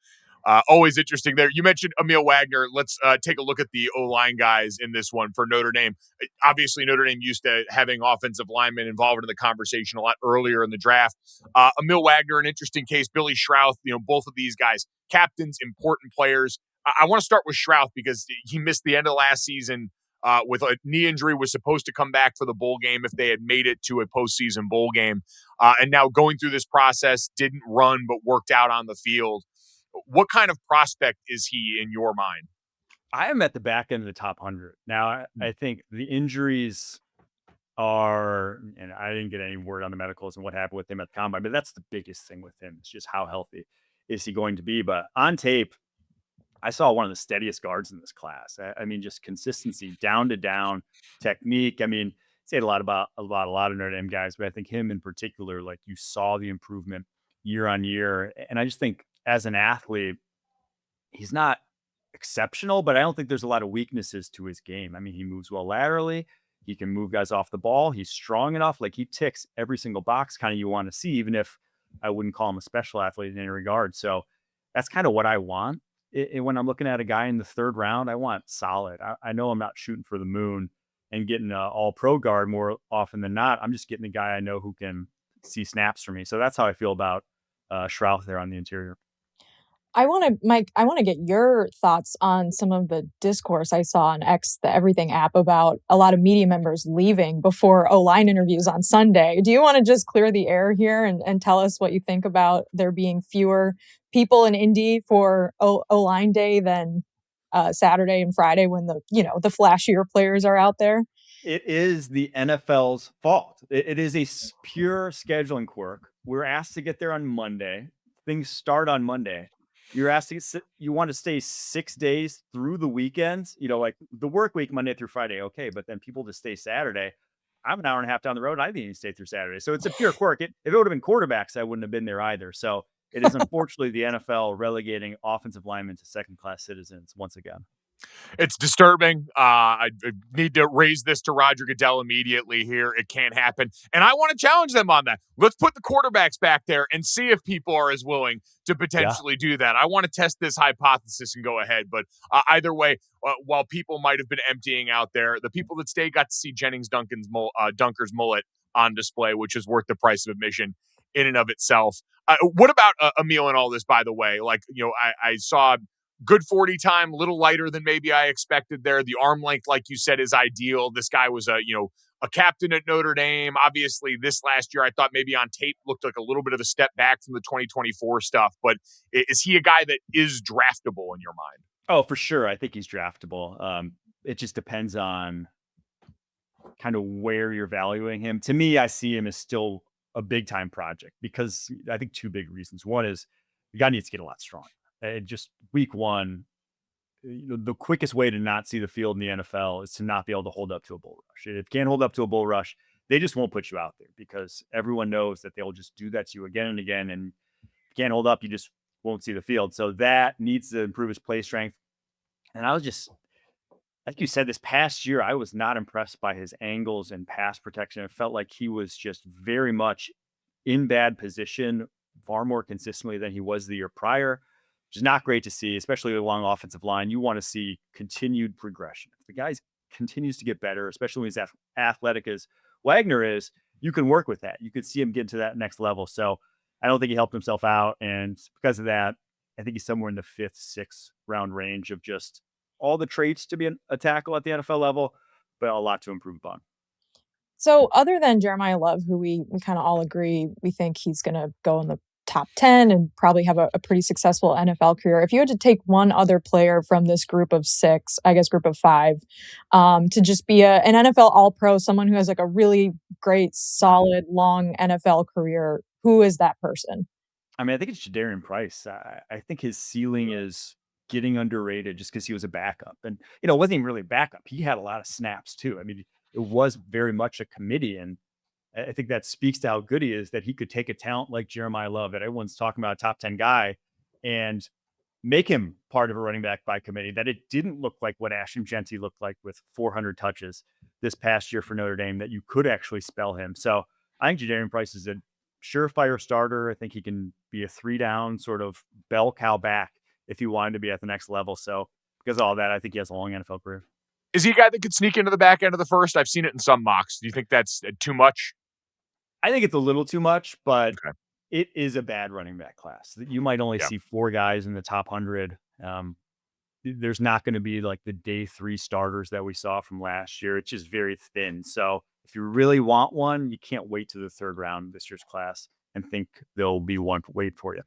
always interesting there. You mentioned Emil Wagner. Let's take a look at the O-line guys in this one for Notre Dame. Obviously, Notre Dame used to having offensive linemen involved in the conversation a lot earlier in the draft. Emil Wagner, an interesting case. Billy Schrauth, both of these guys, captains, important players. I want to start with Schrauth because he missed the end of last season with a knee injury, was supposed to come back for the bowl game if they had made it to a postseason bowl game. And now going through this process, didn't run, but worked out on the field. What kind of prospect is he in your mind? I am at the back end of the top 100. Now, I think the injuries are, and I didn't get any word on the medicals and what happened with him at the combine, but that's the biggest thing with him. It's just how healthy is he going to be? But on tape, I saw one of the steadiest guards in this class. I mean, just consistency, down to down technique. I mean, say a lot about a lot of Notre Dame guys, but I think him in particular, like you saw the improvement year on year. And I just think as an athlete, he's not exceptional, but I don't think there's a lot of weaknesses to his game. I mean, he moves well laterally. He can move guys off the ball. He's strong enough. Like he ticks every single box kind of you want to see, even if I wouldn't call him a special athlete in any regard. So that's kind of what I want. When I'm looking at a guy in the 3rd round, I want solid. I know I'm not shooting for the moon and getting an all-pro guard more often than not. I'm just getting a guy I know who can see snaps for me. So that's how I feel about Schrauth there on the interior. Mike, I want to get your thoughts on some of the discourse I saw on X, the Everything app, about a lot of media members leaving before O-line interviews on Sunday. Do you want to just clear the air here and tell us what you think about there being fewer people in Indy for O-line day than Saturday and Friday when the flashier players are out there? It is the NFL's fault. It is a pure scheduling quirk. We're asked to get there on Monday. Things start on Monday. You're asked you want to stay 6 days through the weekends, like the work week, Monday through Friday. Okay. But then people just stay Saturday. I'm an hour and a half down the road. I didn't even stay through Saturday. So it's a pure quirk. If it would have been quarterbacks, I wouldn't have been there either. So it is unfortunately the NFL relegating offensive linemen to second-class citizens once again. It's disturbing. I need to raise this to Roger Goodell immediately here. It can't happen. And I want to challenge them on that. Let's put the quarterbacks back there and see if people are as willing to potentially do that. I want to test this hypothesis and go ahead. But either way, while people might have been emptying out there, the people that stayed got to see Dunker's mullet on display, which is worth the price of admission in and of itself. What about Emil and all this, by the way? Like, I saw good 40 time, a little lighter than maybe I expected there. The arm length, like you said, is ideal. This guy was a captain at Notre Dame. Obviously, this last year, I thought maybe on tape looked like a little bit of a step back from the 2024 stuff. But is he a guy that is draftable in your mind? Oh, for sure. I think he's draftable. It just depends on kind of where you're valuing him. To me, I see him as still a big time project because I think two big reasons. One is the guy needs to get a lot stronger. Just week one, the quickest way to not see the field in the NFL is to not be able to hold up to a bull rush. If you can't hold up to a bull rush, they just won't put you out there because everyone knows that they'll just do that to you again and again. And if you can't hold up, you just won't see the field. So that needs to improve his play strength. And I was just, like you said, this past year, I was not impressed by his angles and pass protection. It felt like he was just very much in bad position far more consistently than he was the year prior, which is not great to see, especially along offensive line. You want to see continued progression. If the guy continues to get better, especially when he's athletic as Wagner is, you can work with that. You could see him get to that next level. So I don't think he helped himself out. And because of that, I think he's somewhere in the 5th, 6th round range of just all the traits to be a tackle at the NFL level, but a lot to improve upon. So other than Jeremiyah Love, who we kind of all agree, we think he's going to go in the top 10 and probably have a pretty successful NFL career. If you had to take one other player from this group of 6, I guess group of 5, to just be an NFL All-Pro, someone who has like a really great, solid, long NFL career, who is that person? I mean, I think it's Jadarian Price. I think his ceiling is getting underrated just because he was a backup. And, it wasn't even really a backup. He had a lot of snaps too. I mean, it was very much a committee. And I think that speaks to how good he is, that he could take a talent like Jeremiyah Love, that everyone's talking about, a top 10 guy, and make him part of a running back by committee, that it didn't look like what Ashton Jeanty looked like with 400 touches this past year for Notre Dame, that you could actually spell him. So I think Jadarian Price is a surefire starter. I think he can be a 3-down sort of bell cow back if he wanted to be at the next level. So because of all that, I think he has a long NFL career. Is he a guy that could sneak into the back end of the first? I've seen it in some mocks. Do you think that's too much? I think it's a little too much, but it is a bad running back class. You might only see 4 guys in the top 100. There's not going to be like the day 3 starters that we saw from last year. It's just very thin. So if you really want one, you can't wait to the 3rd round of this year's class and think there'll be one wait for you.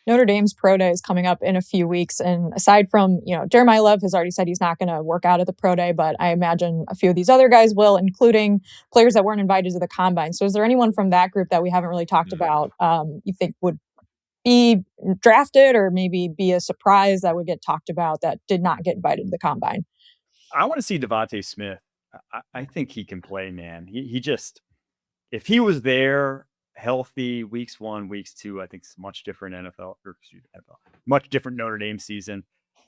Notre Dame's pro day is coming up in a few weeks. And aside from, Jeremiyah Love has already said he's not going to work out at the pro day, but I imagine a few of these other guys will, including players that weren't invited to the combine. So is there anyone from that group that we haven't really talked about you think would be drafted or maybe be a surprise that would get talked about that did not get invited to the combine? I want to see Devontae Smith. I think he can play, man. He just, if he was there, healthy, weeks 1, weeks 2, I think it's much different much different Notre Dame season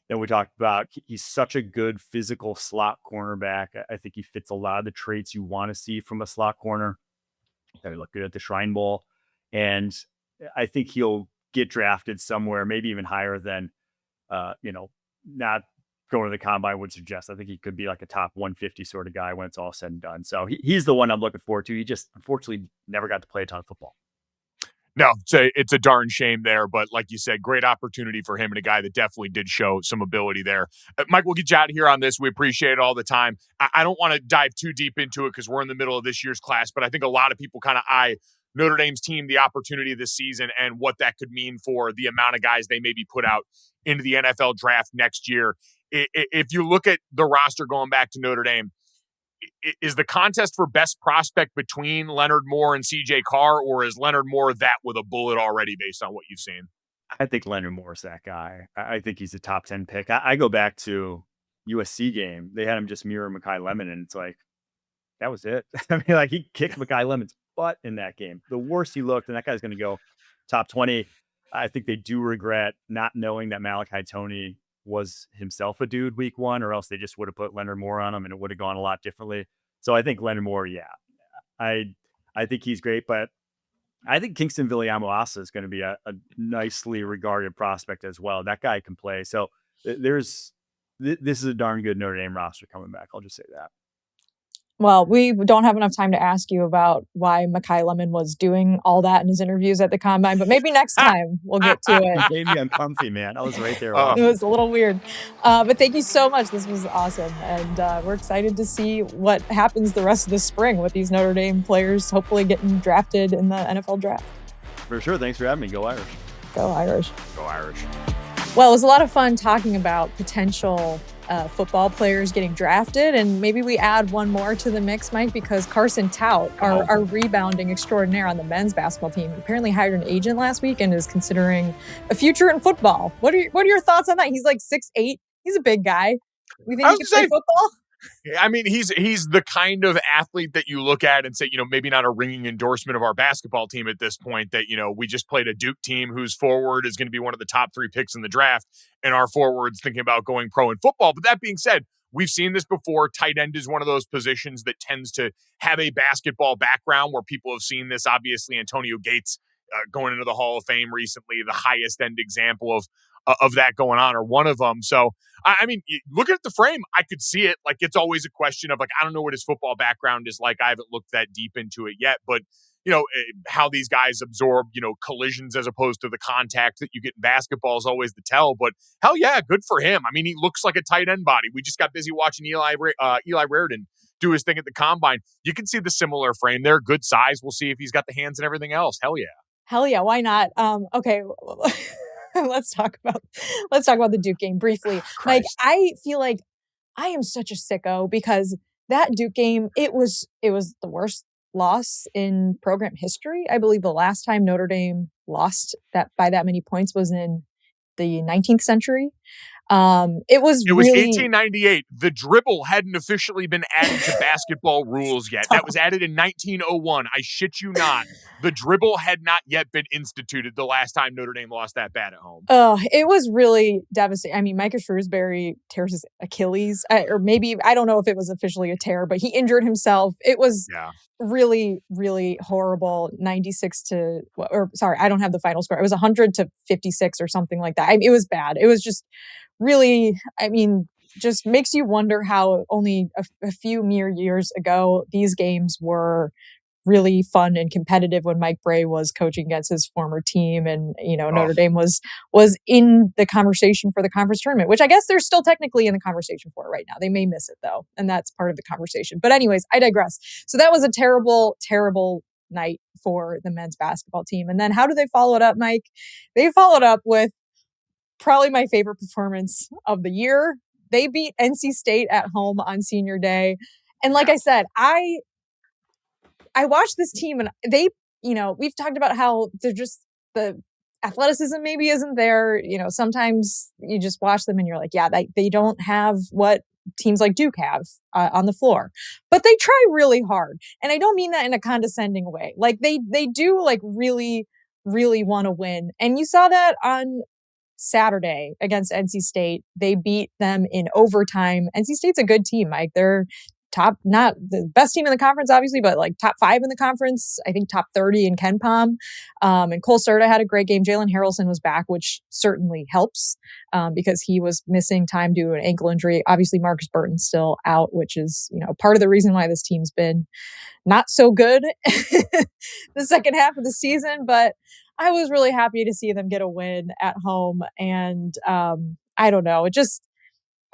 than we talked about. He's such a good physical slot cornerback. I think he fits a lot of the traits you want to see from a slot corner. He looked good at the Shrine Bowl, and I think he'll get drafted somewhere, maybe even higher than, not going to the combine would suggest. I think he could be like a top 150 sort of guy when it's all said and done. So he's the one I'm looking forward to. He just unfortunately never got to play a ton of football. No, it's a darn shame there, but like you said, great opportunity for him and a guy that definitely did show some ability there. Mike, we'll get you out of here on this. We appreciate it all the time. I don't want to dive too deep into it because we're in the middle of this year's class, but I think a lot of people kind of eye Notre Dame's team, the opportunity this season, and what that could mean for the amount of guys they maybe put out into the NFL draft next year. If you look at the roster going back to Notre Dame, is the contest for best prospect between Leonard Moore and CJ Carr, or is Leonard Moore that with a bullet already based on what you've seen? I think Leonard Moore is that guy. I think he's a top 10 pick. I go back to USC game. They had him just mirror Mekhi Lemon, and it's like, that was it. I mean, like, he kicked Mekhi Lemon's butt in that game. The worst he looked, and that guy's going to go top 20. I think they do regret not knowing that Malachi Toney was himself a dude week 1, or else they just would have put Leonard Moore on him and it would have gone a lot differently. So I think Leonard Moore, I think he's great, but I think Kingston Viliamu-Asa is going to be a nicely regarded prospect as well. That guy can play. So this is a darn good Notre Dame roster coming back. I'll just say that. Well, we don't have enough time to ask you about why Mekhi Lemon was doing all that in his interviews at the Combine, but maybe next time we'll get to it. He made me uncomfy, man. I was right there. It was a little weird. But thank you so much. This was awesome. And we're excited to see what happens the rest of the spring with these Notre Dame players hopefully getting drafted in the NFL draft. For sure. Thanks for having me. Go Irish. Go Irish. Go Irish. Well, it was a lot of fun talking about potential football players getting drafted, and maybe we add one more to the mix, Mike, because Carson Tout, our rebounding extraordinaire on the men's basketball team, apparently hired an agent last week and is considering a future in football. What are your thoughts on that? He's like 6'8". He's a big guy. We think he can play football? I mean, he's the kind of athlete that you look at and say, maybe not a ringing endorsement of our basketball team at this point, that, we just played a Duke team whose forward is going to be one of the top 3 picks in the draft, and our forward's thinking about going pro in football. But that being said, we've seen this before. Tight end is one of those positions that tends to have a basketball background, where people have seen this. Obviously, Antonio Gates going into the Hall of Fame recently, the highest end example of that going on, or one of them. So, I mean, looking at the frame, I could see it. Like, it's always a question of, like, I don't know what his football background is like. I haven't looked that deep into it yet, but how these guys absorb, collisions as opposed to the contact that you get in basketball is always the tell. But hell yeah, good for him. I mean, he looks like a tight end body. We just got busy watching Eli Raridon do his thing at the Combine. You can see the similar frame there, good size. We'll see if he's got the hands and everything else. Hell yeah. Hell yeah, why not? Okay. Let's talk about the Duke game briefly. Like, I feel like I am such a sicko because that Duke game, it was the worst loss in program history. I believe the last time Notre Dame lost that by that many points was in the 19th century. It was really 1898. The dribble hadn't officially been added to basketball rules yet. That was added in 1901. I shit you not. The dribble had not yet been instituted the last time Notre Dame lost that bad at home. Oh, it was really devastating. I mean, Micah Shrewsbury tears his Achilles, or maybe, I don't know if it was officially a tear, but he injured himself. It was really, really horrible. 96 to, or sorry, I don't have the final score. It was 100 to 56 or something like that. I mean, it was bad. It was just really, I mean, just makes you wonder how only a few mere years ago these games were really fun and competitive when Mike Bray was coaching against his former team, and Notre Dame was in the conversation for the conference tournament, which I guess they're still technically in the conversation for right now. They may miss it though, and that's part of the conversation. But anyways, I digress. So that was a terrible, terrible night for the men's basketball team. And then how do they follow it up, Mike? They followed up with probably my favorite performance of the year. They beat NC State at home on senior day. And like I said, I watched this team and they, we've talked about how they're just, the athleticism maybe isn't there. Sometimes you just watch them and you're like, yeah, they don't have what teams like Duke have on the floor, but they try really hard. And I don't mean that in a condescending way. Like they do like really, really want to win. And you saw that on Saturday against NC State. They beat them in overtime. NC State's a good team, Mike. They're top, not the best team in the conference, obviously, but like top 5 in the conference. I think top 30 in Ken Pom. And Cole Serta had a great game. Jalen Harrelson was back, which certainly helps because he was missing time due to an ankle injury. Obviously, Marcus Burton's still out, which is, part of the reason why this team's been not so good the second half of the season. But I was really happy to see them get a win at home. And I don't know,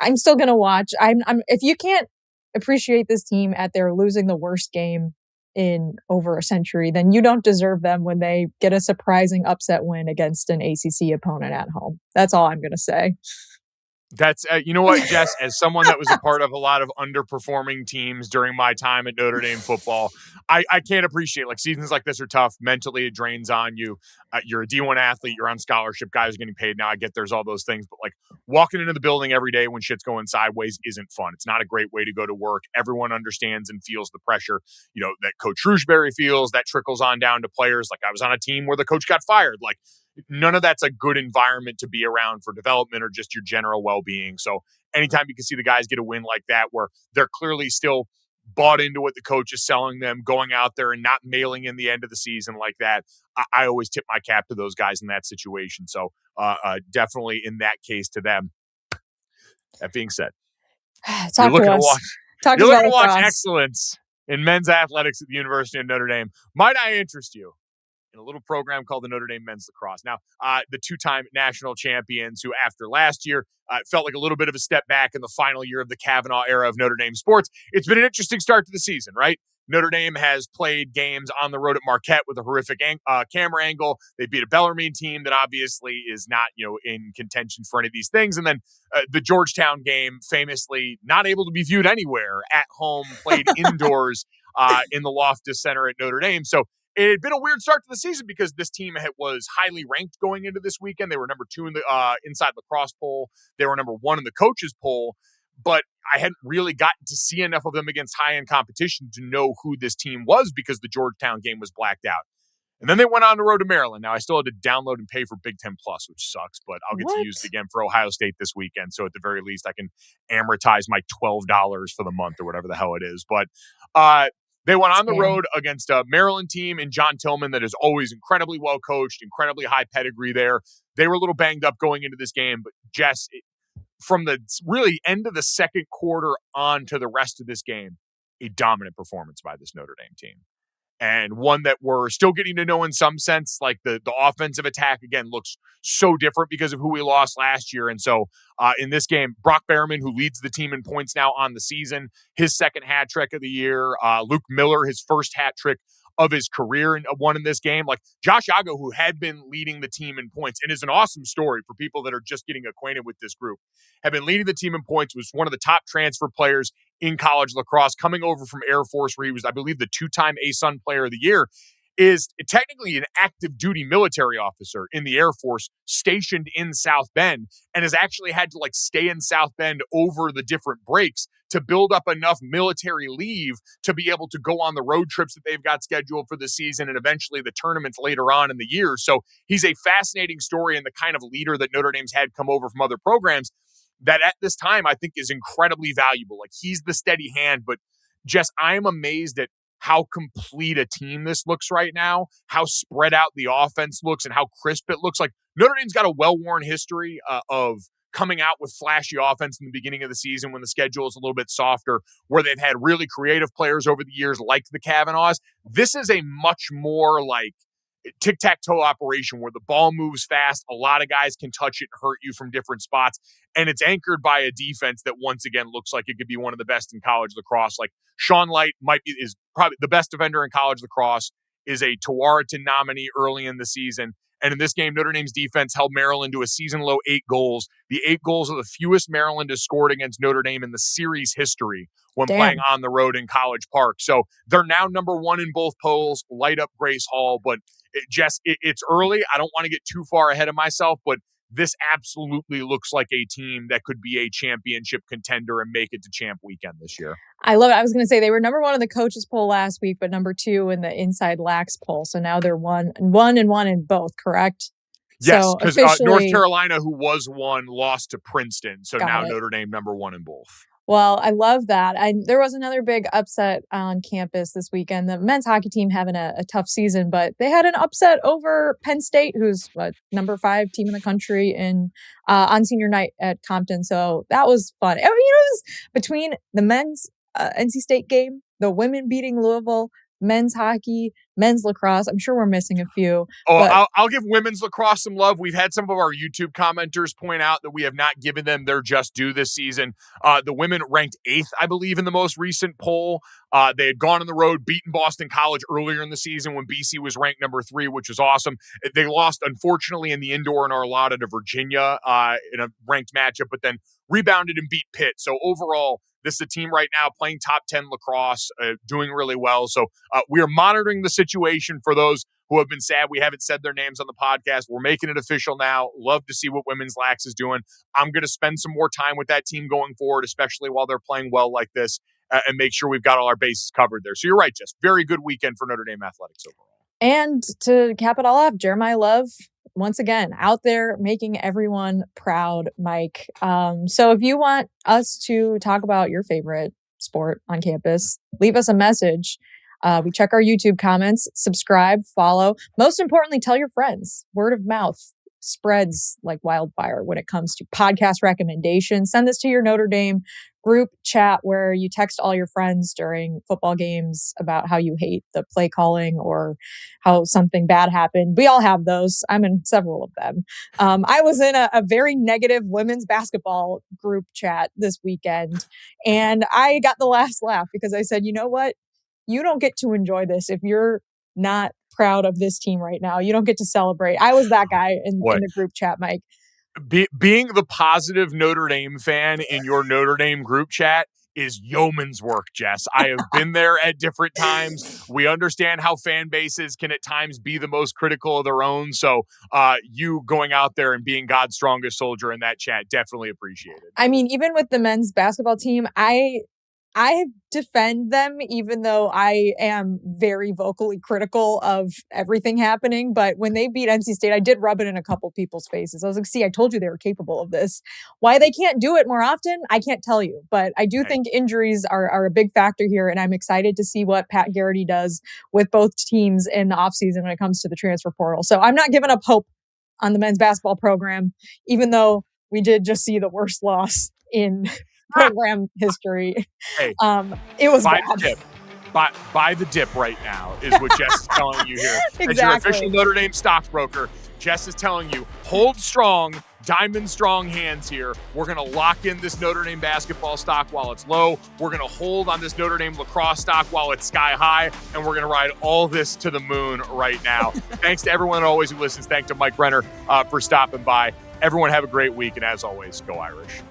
I'm still going to watch. I'm if you can't appreciate this team at their losing the worst game in over a century, then you don't deserve them when they get a surprising upset win against an ACC opponent at home. That's all I'm going to say. That's, you know what, Jess, as someone that was a part of a lot of underperforming teams during my time at Notre Dame football, I can't appreciate, like, seasons like this are tough. Mentally, it drains on you. You're a D1 athlete. You're on scholarship. Guys are getting paid now. I get there's all those things. But, like, walking into the building every day when shit's going sideways isn't fun. It's not a great way to go to work. Everyone understands and feels the pressure, that Coach Shrewsbury feels. That trickles on down to players. Like, I was on a team where the coach got fired. Like, none of that's a good environment to be around for development or just your general well-being. So anytime you can see the guys get a win like that, where they're clearly still bought into what the coach is selling them, going out there and not mailing in the end of the season like that, I always tip my cap to those guys in that situation. So definitely in that case to them. That being said, Talk to us. You're looking to watch excellence in men's athletics at the University of Notre Dame. Might I interest you in a little program called the Notre Dame Men's Lacrosse? Now, the two-time national champions who, after last year, felt like a little bit of a step back in the final year of the Kavanaugh era of Notre Dame sports. It's been an interesting start to the season, right? Notre Dame has played games on the road at Marquette with a horrific camera angle. They beat a Bellarmine team that obviously is not, in contention for any of these things. And then the Georgetown game, famously not able to be viewed anywhere at home, played indoors in the Loftus Center at Notre Dame. So it had been a weird start to the season because this team was highly ranked going into this weekend. They were number 2 in the inside lacrosse poll. They were number 1 in the coaches poll. But I hadn't really gotten to see enough of them against high-end competition to know who this team was because the Georgetown game was blacked out. And then they went on the road to Maryland. Now, I still had to download and pay for Big Ten Plus, which sucks, but I'll get to use it again for Ohio State this weekend. So at the very least, I can amortize my $12 for the month or whatever the hell it is. But they went on the road against a Maryland team in John Tillman that is always incredibly well coached, incredibly high pedigree there. They were a little banged up going into this game, but Jess, from the really end of the second quarter on to the rest of this game, a dominant performance by this Notre Dame team. And one that we're still getting to know in some sense. Like the offensive attack, again, looks so different because of who we lost last year. And so in this game, Brock Behrman, who leads the team in points now on the season, his second hat trick of the year. Luke Miller, his first hat trick of his career and won in this game. Like Josh Yago, who had been leading the team in points, and is an awesome story for people that are just getting acquainted with this group, had been leading the team in points, was one of the top transfer players in college lacrosse, coming over from Air Force, where he was, I believe, the 2-time ASUN Player of the Year, is technically an active duty military officer in the Air Force stationed in South Bend, and has actually had to stay in South Bend over the different breaks to build up enough military leave to be able to go on the road trips that they've got scheduled for the season and eventually the tournaments later on in the year. So he's a fascinating story and the kind of leader that Notre Dame's had come over from other programs that at this time I think is incredibly valuable. Like he's the steady hand, but Jess, I'm amazed at how complete a team this looks right now, how spread out the offense looks and how crisp it looks. Like Notre Dame's got a well-worn history of coming out with flashy offense in the beginning of the season when the schedule is a little bit softer, where they've had really creative players over the years like the Kavanaughs. This is a much more tic-tac-toe operation where the ball moves fast. A lot of guys can touch it and hurt you from different spots. And it's anchored by a defense that once again looks like it could be one of the best in college lacrosse. Like Sean Light is probably the best defender in college lacrosse, is a Tewaaraton nominee early in the season. And in this game, Notre Dame's defense held Maryland to a season-low 8 goals. The 8 goals are the fewest Maryland has scored against Notre Dame in the series history when playing on the road in College Park. So they're now number 1 in both polls, light up Grace Hall. But it's early. I don't want to get too far ahead of myself, but this absolutely looks like a team that could be a championship contender and make it to champ weekend this year. I love it. I was going to say they were number 1 in the coaches poll last week, but number 2 in the inside lax poll. So now they're 1 and 1 in both, correct? Yes, because North Carolina, who was 1, lost to Princeton. So now Notre Dame number 1 in both. Well, I love that. There was another big upset on campus this weekend. The men's hockey team having a tough season, but they had an upset over Penn State, who's number 5 team in the country on senior night at Compton. So that was fun. It was between the men's NC State game, the women beating Louisville, men's hockey, men's lacrosse. I'm sure we're missing a few. I'll give women's lacrosse some love. We've had some of our YouTube commenters point out that we have not given them their just due this season. The women ranked 8th, I believe, in the most recent poll. They had gone on the road, beaten Boston College earlier in the season when BC was ranked number 3, which was awesome. They lost, unfortunately, in the indoor in Arlotta to Virginia in a ranked matchup, but then rebounded and beat Pitt. So overall, this is a team right now playing top 10 lacrosse, doing really well. So we are monitoring the situation for those who have been sad we haven't said their names on the podcast. We're making it official now. Love to see what women's lax is doing. I'm going to spend some more time with that team going forward, especially while they're playing well like this, and make sure we've got all our bases covered there. So you're right, Jess. Very good weekend for Notre Dame athletics overall. And to cap it all off, Jeremiyah Love once again, out there making everyone proud, Mike. So if you want us to talk about your favorite sport on campus, leave us a message. We check our YouTube comments, subscribe, follow. Most importantly, tell your friends. Word of mouth spreads like wildfire when it comes to podcast recommendations. Send this to your Notre Dame group chat where you text all your friends during football games about how you hate the play calling or how something bad happened. We all have those. I'm in several of them. I was in a very negative women's basketball group chat this weekend, and I got the last laugh because I said, you know what? You don't get to enjoy this if you're not proud of this team right now. You don't get to celebrate. I was that guy in the group chat, Mike. Being the positive Notre Dame fan in your Notre Dame group chat is yeoman's work, Jess. I have been there at different times. We understand how fan bases can at times be the most critical of their own. So you going out there and being God's strongest soldier in that chat, definitely appreciated. I mean, even with the men's basketball team, I defend them, even though I am very vocally critical of everything happening. But when they beat NC State, I did rub it in a couple people's faces. I was like, see, I told you they were capable of this. Why they can't do it more often, I can't tell you. But I do think injuries are a big factor here. And I'm excited to see what Pat Garrity does with both teams in the offseason when it comes to the transfer portal. So I'm not giving up hope on the men's basketball program, even though we did just see the worst loss in program history. Hey, it was buy bad. The dip. Buy the dip right now is what Jess is telling you here. Exactly. As your official Notre Dame stockbroker, Jess is telling you, hold strong, diamond strong hands here. We're going to lock in this Notre Dame basketball stock while it's low. We're going to hold on this Notre Dame lacrosse stock while it's sky high, and we're going to ride all this to the moon right now. Thanks to everyone always who listens. Thanks to Mike Renner for stopping by. Everyone have a great week, and as always, go Irish.